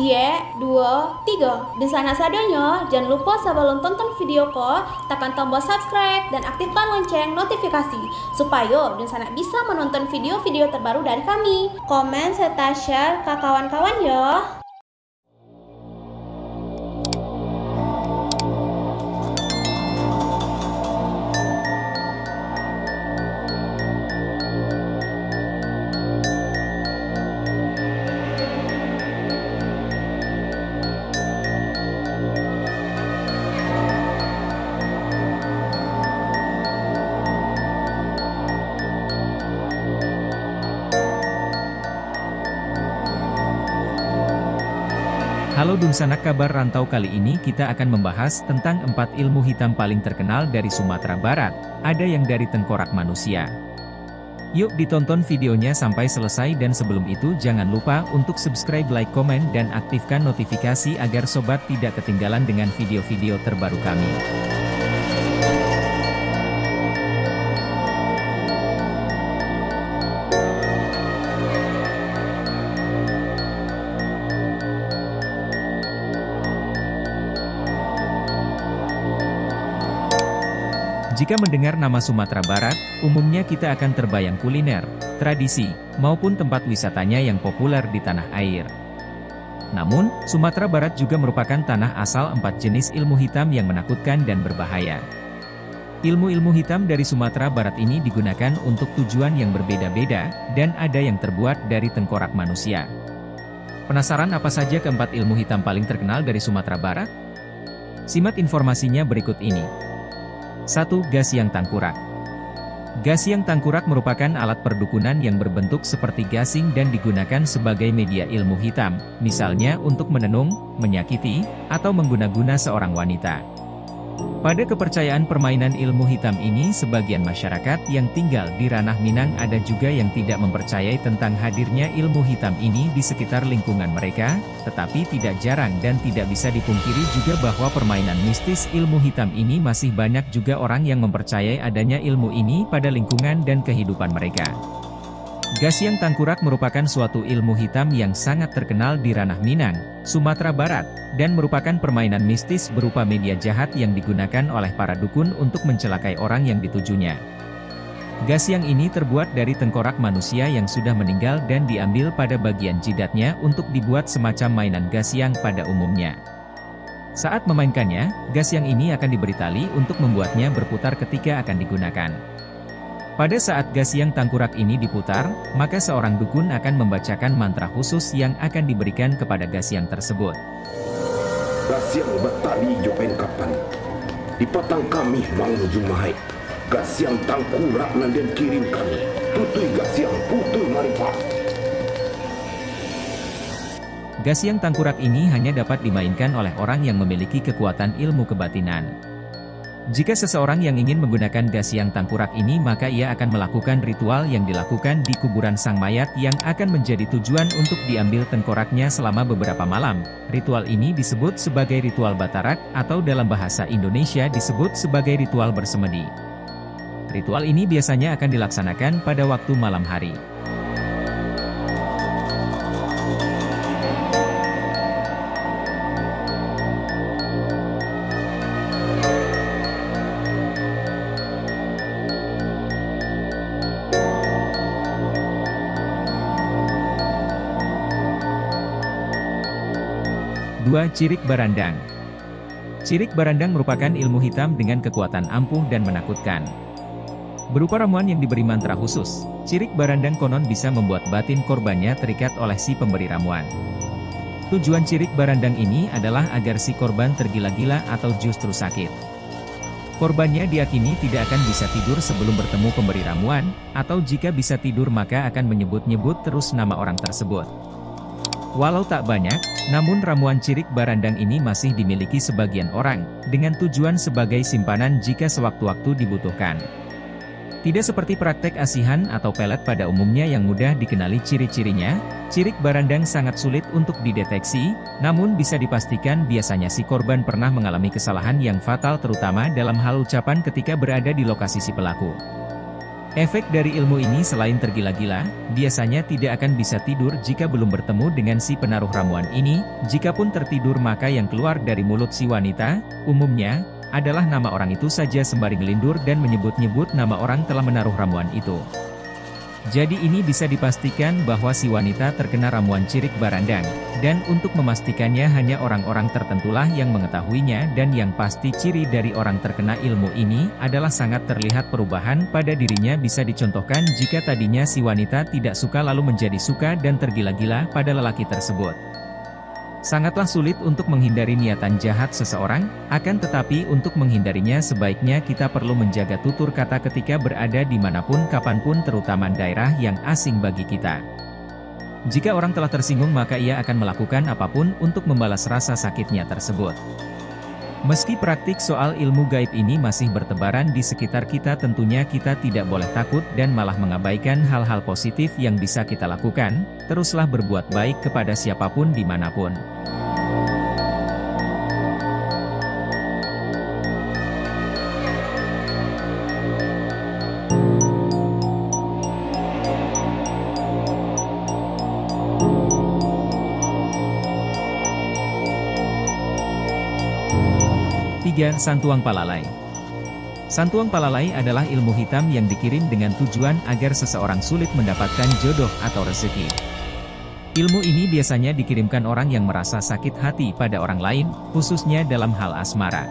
Cie, 2, 3. Dan sana sadanya, jangan lupa sebelum tonton video ko, tekan tombol subscribe dan aktifkan lonceng notifikasi supaya dan sana bisa menonton video-video terbaru dari kami. Komen serta share ke kawan-kawan ya. Halo Dunsanak, kabar rantau kali ini kita akan membahas tentang 4 ilmu hitam paling terkenal dari Sumatera Barat, ada yang dari tengkorak manusia. Yuk ditonton videonya sampai selesai dan sebelum itu jangan lupa untuk subscribe, like, komen, dan aktifkan notifikasi agar sobat tidak ketinggalan dengan video-video terbaru kami. Jika mendengar nama Sumatera Barat, umumnya kita akan terbayang kuliner, tradisi, maupun tempat wisatanya yang populer di tanah air. Namun, Sumatera Barat juga merupakan tanah asal 4 jenis ilmu hitam yang menakutkan dan berbahaya. Ilmu-ilmu hitam dari Sumatera Barat ini digunakan untuk tujuan yang berbeda-beda, dan ada yang terbuat dari tengkorak manusia. Penasaran apa saja keempat ilmu hitam paling terkenal dari Sumatera Barat? Simak informasinya berikut ini. 1. Gasyang Tangkurak. Gasyang Tangkurak merupakan alat perdukunan yang berbentuk seperti gasing dan digunakan sebagai media ilmu hitam, misalnya untuk menenung, menyakiti, atau mengguna-guna seorang wanita. Pada kepercayaan permainan ilmu hitam ini, sebagian masyarakat yang tinggal di ranah Minang ada juga yang tidak mempercayai tentang hadirnya ilmu hitam ini di sekitar lingkungan mereka, tetapi tidak jarang dan tidak bisa dipungkiri juga bahwa permainan mistis ilmu hitam ini masih banyak juga orang yang mempercayai adanya ilmu ini pada lingkungan dan kehidupan mereka. Gasyang Tangkurak merupakan suatu ilmu hitam yang sangat terkenal di ranah Minang, Sumatera Barat, dan merupakan permainan mistis berupa media jahat yang digunakan oleh para dukun untuk mencelakai orang yang ditujunya. Gasyang ini terbuat dari tengkorak manusia yang sudah meninggal dan diambil pada bagian jidatnya untuk dibuat semacam mainan gasyang pada umumnya. Saat memainkannya, gasyang ini akan diberi tali untuk membuatnya berputar ketika akan digunakan. Pada saat gasyang tangkurak ini diputar, maka seorang dukun akan membacakan mantra khusus yang akan diberikan kepada gasyang tersebut. Gasyang batali jopen kapan, di patang kami mang jumahai, gasyang tangkurak nandian kirim kami, putui gasyang putui maripat. Gasyang tangkurak ini hanya dapat dimainkan oleh orang yang memiliki kekuatan ilmu kebatinan. Jika seseorang yang ingin menggunakan gasyang tangkurak ini maka ia akan melakukan ritual yang dilakukan di kuburan sang mayat yang akan menjadi tujuan untuk diambil tengkoraknya selama beberapa malam. Ritual ini disebut sebagai ritual batarak atau dalam bahasa Indonesia disebut sebagai ritual bersemedi. Ritual ini biasanya akan dilaksanakan pada waktu malam hari. Dua. Cirik Barandang. Cirik Barandang merupakan ilmu hitam dengan kekuatan ampuh dan menakutkan. Berupa ramuan yang diberi mantra khusus, Cirik Barandang konon bisa membuat batin korbannya terikat oleh si pemberi ramuan. Tujuan Cirik Barandang ini adalah agar si korban tergila-gila atau justru sakit. Korbannya diyakini tidak akan bisa tidur sebelum bertemu pemberi ramuan, atau jika bisa tidur maka akan menyebut-nyebut terus nama orang tersebut. Walau tak banyak, namun ramuan Cirik Barandang ini masih dimiliki sebagian orang, dengan tujuan sebagai simpanan jika sewaktu-waktu dibutuhkan. Tidak seperti praktek asihan atau pelet pada umumnya yang mudah dikenali ciri-cirinya, Cirik Barandang sangat sulit untuk dideteksi, namun bisa dipastikan biasanya si korban pernah mengalami kesalahan yang fatal terutama dalam hal ucapan ketika berada di lokasi si pelaku. Efek dari ilmu ini selain tergila-gila, biasanya tidak akan bisa tidur jika belum bertemu dengan si penaruh ramuan ini. Jikapun tertidur maka yang keluar dari mulut si wanita, umumnya, adalah nama orang itu saja sembari ngelindur dan menyebut-nyebut nama orang telah menaruh ramuan itu. Jadi ini bisa dipastikan bahwa si wanita terkena ramuan cirik barandang, dan untuk memastikannya hanya orang-orang tertentulah yang mengetahuinya dan yang pasti ciri dari orang terkena ilmu ini adalah sangat terlihat perubahan pada dirinya bisa dicontohkan jika tadinya si wanita tidak suka lalu menjadi suka dan tergila-gila pada lelaki tersebut. Sangatlah sulit untuk menghindari niatan jahat seseorang, akan tetapi untuk menghindarinya sebaiknya kita perlu menjaga tutur kata ketika berada dimanapun kapanpun terutama daerah yang asing bagi kita. Jika orang telah tersinggung maka ia akan melakukan apapun untuk membalas rasa sakitnya tersebut. Meski praktik soal ilmu gaib ini masih bertebaran di sekitar kita tentunya kita tidak boleh takut dan malah mengabaikan hal-hal positif yang bisa kita lakukan, teruslah berbuat baik kepada siapapun dimanapun. Santuang Palalai. Santuang Palalai adalah ilmu hitam yang dikirim dengan tujuan agar seseorang sulit mendapatkan jodoh atau rezeki. Ilmu ini biasanya dikirimkan orang yang merasa sakit hati pada orang lain, khususnya dalam hal asmara.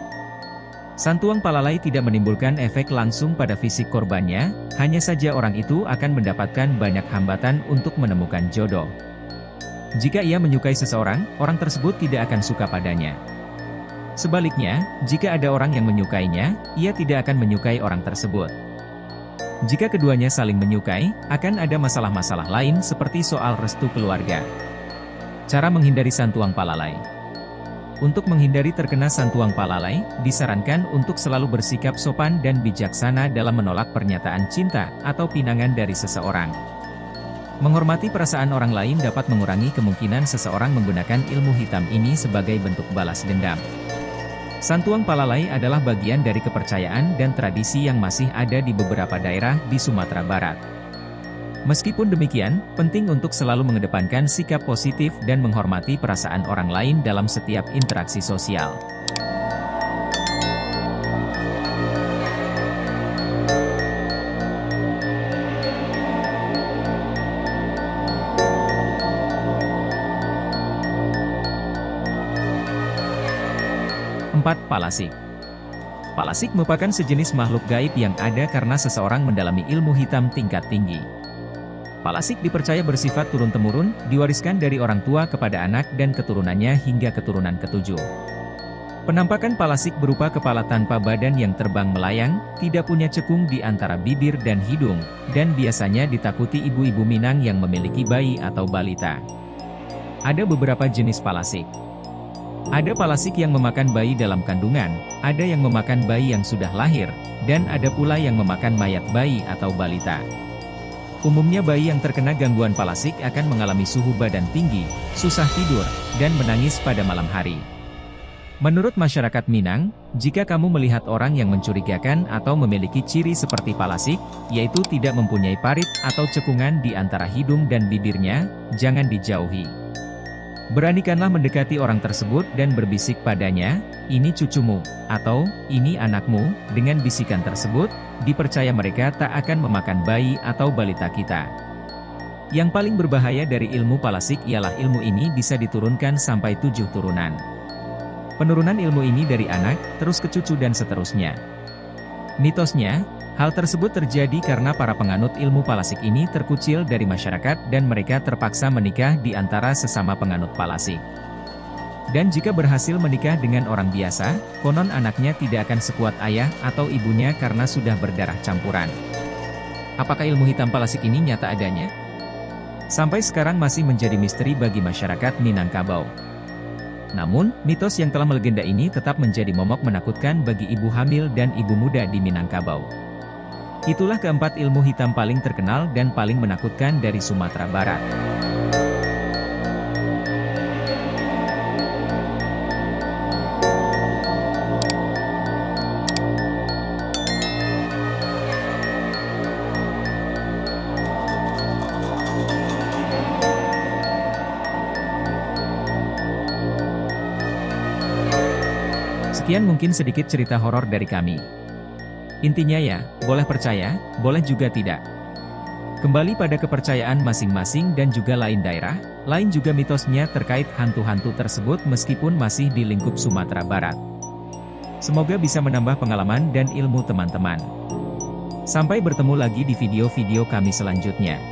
Santuang Palalai tidak menimbulkan efek langsung pada fisik korbannya, hanya saja orang itu akan mendapatkan banyak hambatan untuk menemukan jodoh. Jika ia menyukai seseorang, orang tersebut tidak akan suka padanya. Sebaliknya, jika ada orang yang menyukainya, ia tidak akan menyukai orang tersebut. Jika keduanya saling menyukai, akan ada masalah-masalah lain seperti soal restu keluarga. Cara menghindari santuang palalai. Untuk menghindari terkena santuang palalai, disarankan untuk selalu bersikap sopan dan bijaksana dalam menolak pernyataan cinta atau pinangan dari seseorang. Menghormati perasaan orang lain dapat mengurangi kemungkinan seseorang menggunakan ilmu hitam ini sebagai bentuk balas dendam. Santuang Palalai adalah bagian dari kepercayaan dan tradisi yang masih ada di beberapa daerah di Sumatera Barat. Meskipun demikian, penting untuk selalu mengedepankan sikap positif dan menghormati perasaan orang lain dalam setiap interaksi sosial. Palasik. Palasik merupakan sejenis makhluk gaib yang ada karena seseorang mendalami ilmu hitam tingkat tinggi. Palasik dipercaya bersifat turun-temurun, diwariskan dari orang tua kepada anak dan keturunannya hingga keturunan ketujuh. Penampakan palasik berupa kepala tanpa badan yang terbang melayang, tidak punya cekung di antara bibir dan hidung, dan biasanya ditakuti ibu-ibu Minang yang memiliki bayi atau balita. Ada beberapa jenis palasik. Ada palasik yang memakan bayi dalam kandungan, ada yang memakan bayi yang sudah lahir, dan ada pula yang memakan mayat bayi atau balita. Umumnya bayi yang terkena gangguan palasik akan mengalami suhu badan tinggi, susah tidur, dan menangis pada malam hari. Menurut masyarakat Minang, jika kamu melihat orang yang mencurigakan atau memiliki ciri seperti palasik, yaitu tidak mempunyai parit atau cekungan di antara hidung dan bibirnya, jangan dijauhi. Beranikanlah mendekati orang tersebut dan berbisik padanya, "Ini cucumu," atau "Ini anakmu." Dengan bisikan tersebut, dipercaya mereka tak akan memakan bayi atau balita kita. Yang paling berbahaya dari ilmu palasik ialah ilmu ini bisa diturunkan sampai 7 turunan. Penurunan ilmu ini dari anak, terus ke cucu dan seterusnya. Mitosnya, hal tersebut terjadi karena para penganut ilmu palasik ini terkucil dari masyarakat dan mereka terpaksa menikah di antara sesama penganut palasik. Dan jika berhasil menikah dengan orang biasa, konon anaknya tidak akan sekuat ayah atau ibunya karena sudah berdarah campuran. Apakah ilmu hitam palasik ini nyata adanya? Sampai sekarang masih menjadi misteri bagi masyarakat Minangkabau. Namun, mitos yang telah melegenda ini tetap menjadi momok menakutkan bagi ibu hamil dan ibu muda di Minangkabau. Itulah keempat ilmu hitam paling terkenal dan paling menakutkan dari Sumatera Barat. Sekian mungkin sedikit cerita horor dari kami. Intinya ya, boleh percaya, boleh juga tidak. Kembali pada kepercayaan masing-masing dan juga lain daerah, lain juga mitosnya terkait hantu-hantu tersebut meskipun masih di lingkup Sumatera Barat. Semoga bisa menambah pengalaman dan ilmu teman-teman. Sampai bertemu lagi di video-video kami selanjutnya.